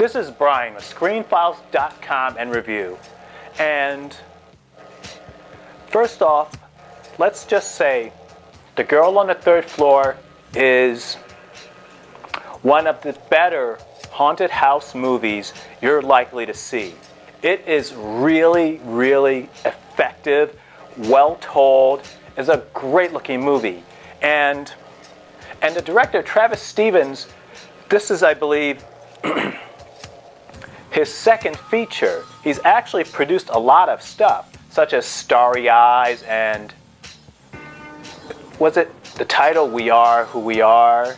This is Brian with ScreenFiles.com and Review. And first off, let's just say The Girl on the Third Floor is one of the better haunted house movies you're likely to see. It is really, really effective, well told. It's a great looking movie. And the director, Travis Stevens, this is, I believe, his second feature. He's actually produced a lot of stuff, such as Starry Eyes and, was it the title We Are Who We Are?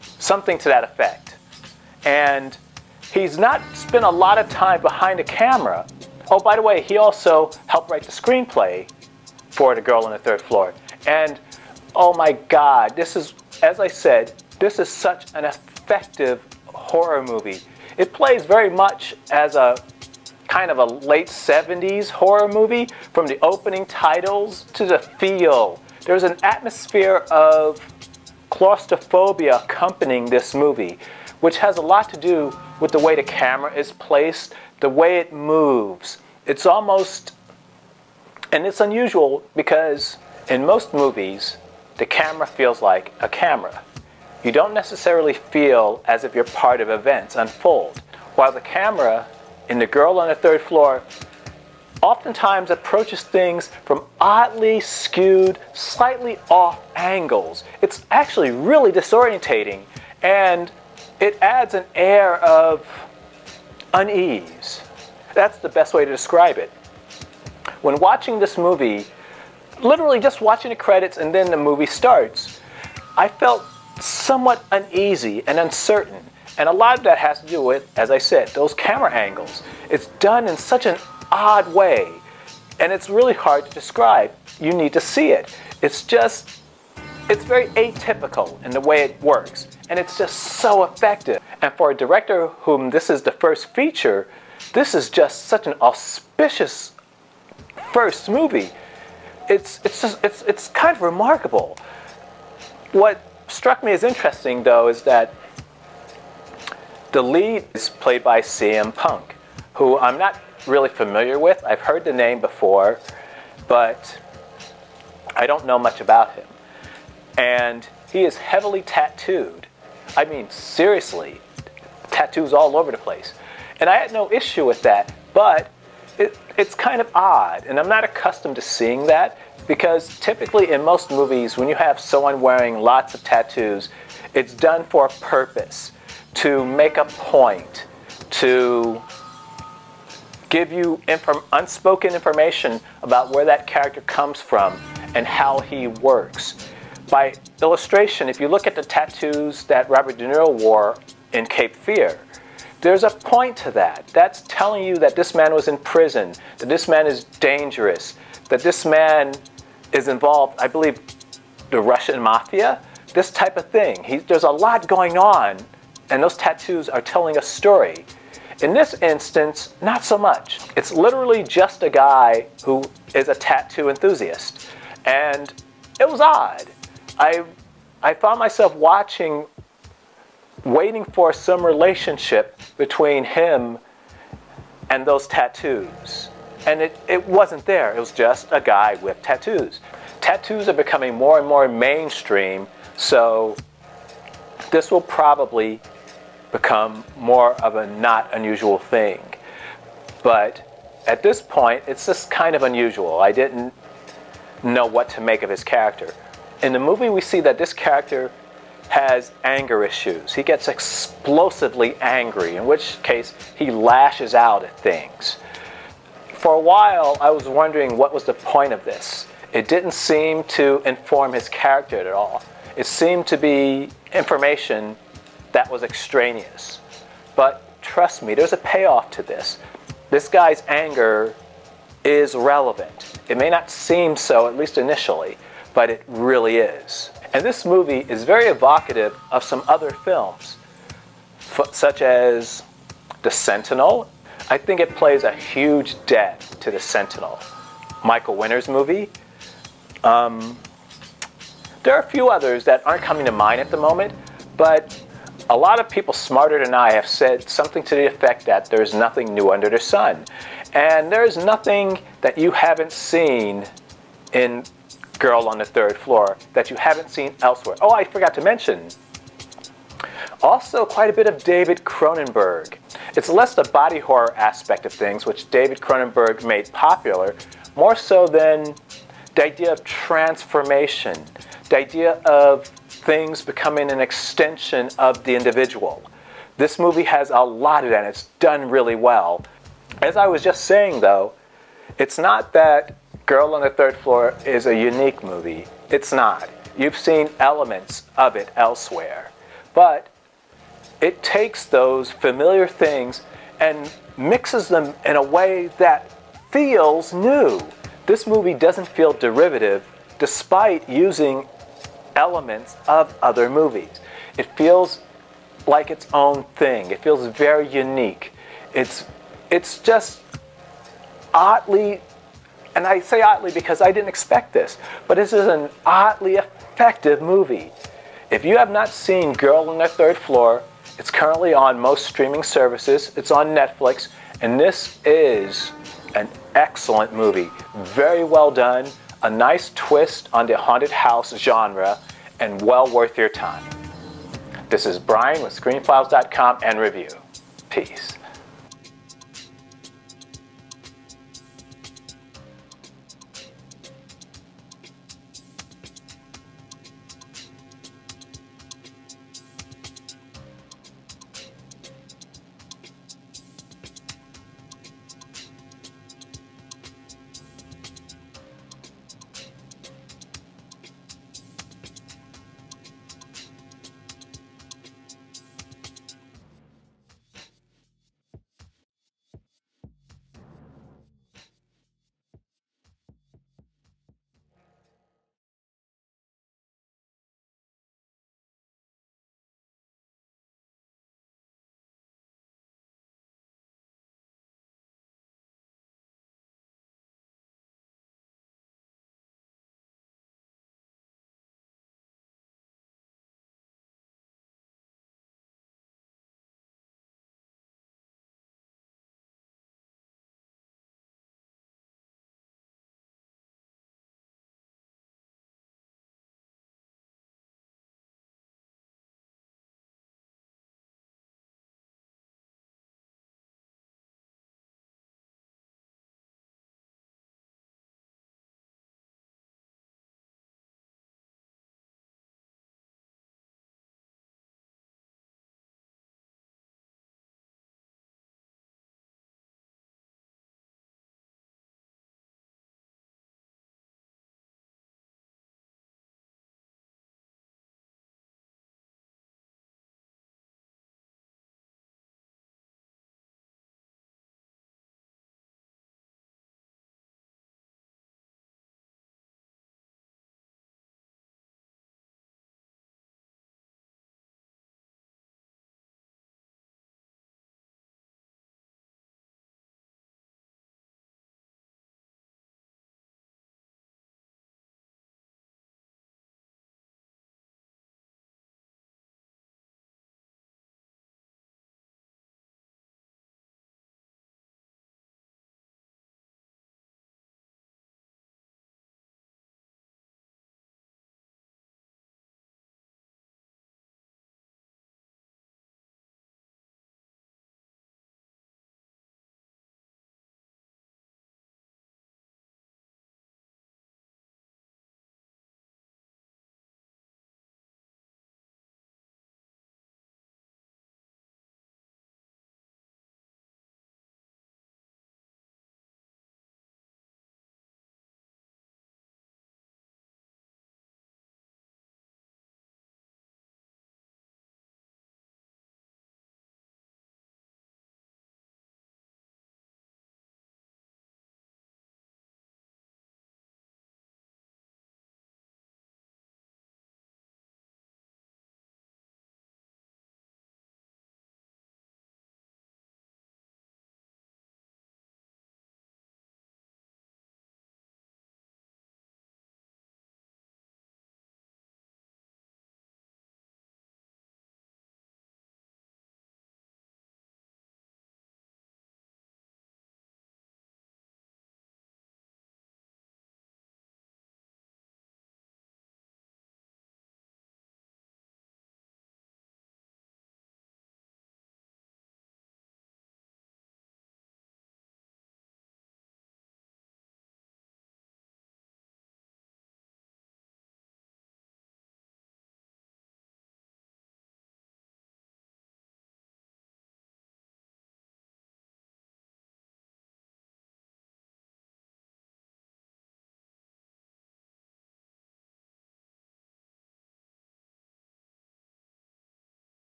Something to that effect. And he's not spent a lot of time behind the camera. Oh, by the way, he also helped write the screenplay for The Girl on the Third Floor. And oh my God, this is, as I said, this is such an effective horror movie. It plays very much as a kind of a late 70s horror movie, from the opening titles to the feel. There's an atmosphere of claustrophobia accompanying this movie, which has a lot to do with the way the camera is placed, the way it moves. It's almost, and it's unusual because in most movies, the camera feels like a camera. You don't necessarily feel as if you're part of events unfold, while the camera in The Girl on the Third Floor oftentimes approaches things from oddly skewed, slightly off angles. It's actually really disorientating, and it adds an air of unease. That's the best way to describe it. When watching this movie, literally just watching the credits and then the movie starts, I felt somewhat uneasy and uncertain. And a lot of that has to do with, as I said, those camera angles. It's done in such an odd way, and it's really hard to describe. You need to see it. It's very atypical in the way it works, and it's just so effective. And for a director whom this is the first feature, this is just such an auspicious first movie. It's kind of remarkable. What struck me as interesting, though, is that the lead is played by CM Punk, who I'm not really familiar with. I've heard the name before, but I don't know much about him. And he is heavily tattooed. I mean, seriously, tattoos all over the place. And I had no issue with that, but it's kind of odd, and I'm not accustomed to seeing that, because typically in most movies, when you have someone wearing lots of tattoos, it's done for a purpose, to make a point, to give you unspoken information about where that character comes from and how he works. By illustration, if you look at the tattoos that Robert De Niro wore in Cape Fear, there's a point to that. That's telling you that this man was in prison, that this man is dangerous, that this man is involved, I believe, the Russian mafia, this type of thing. There's a lot going on, and those tattoos are telling a story. In this instance, not so much. It's literally just a guy who is a tattoo enthusiast. And it was odd. I found myself waiting for some relationship between him and those tattoos. And it wasn't there. It was just a guy with tattoos. Tattoos are becoming more and more mainstream, so this will probably become more of a not unusual thing. But at this point, it's just kind of unusual. I didn't know what to make of his character. In the movie, we see that this character has anger issues. He gets explosively angry, in which case he lashes out at things. For a while, I was wondering what was the point of this. It didn't seem to inform his character at all. It seemed to be information that was extraneous. But trust me, there's a payoff to this. This guy's anger is relevant. It may not seem so, at least initially, but it really is. And this movie is very evocative of some other films, such as The Sentinel. I think it plays a huge debt to The Sentinel. Michael Winner's movie. There are a few others that aren't coming to mind at the moment, but A lot of people smarter than I have said something to the effect that there's nothing new under the sun. And there's nothing that you haven't seen in Girl on the Third Floor that you haven't seen elsewhere. Oh, I forgot to mention, also quite a bit of David Cronenberg. It's less the body horror aspect of things, which David Cronenberg made popular, more so than the idea of transformation, the idea of things becoming an extension of the individual. This movie has a lot of that, and it's done really well. As I was just saying, though, it's not that Girl on the Third Floor is a unique movie. It's not. You've seen elements of it elsewhere. But it takes those familiar things and mixes them in a way that feels new. This movie doesn't feel derivative despite using elements of other movies. It feels like its own thing. It feels very unique. It's just oddly, and I say oddly because I didn't expect this, but this is an oddly effective movie. If you have not seen Girl on the Third Floor, it's currently on most streaming services. It's on Netflix, and this is an excellent movie. Very well done, a nice twist on the haunted house genre, and well worth your time. This is Brian with ScreenFiles.com and Review. Peace.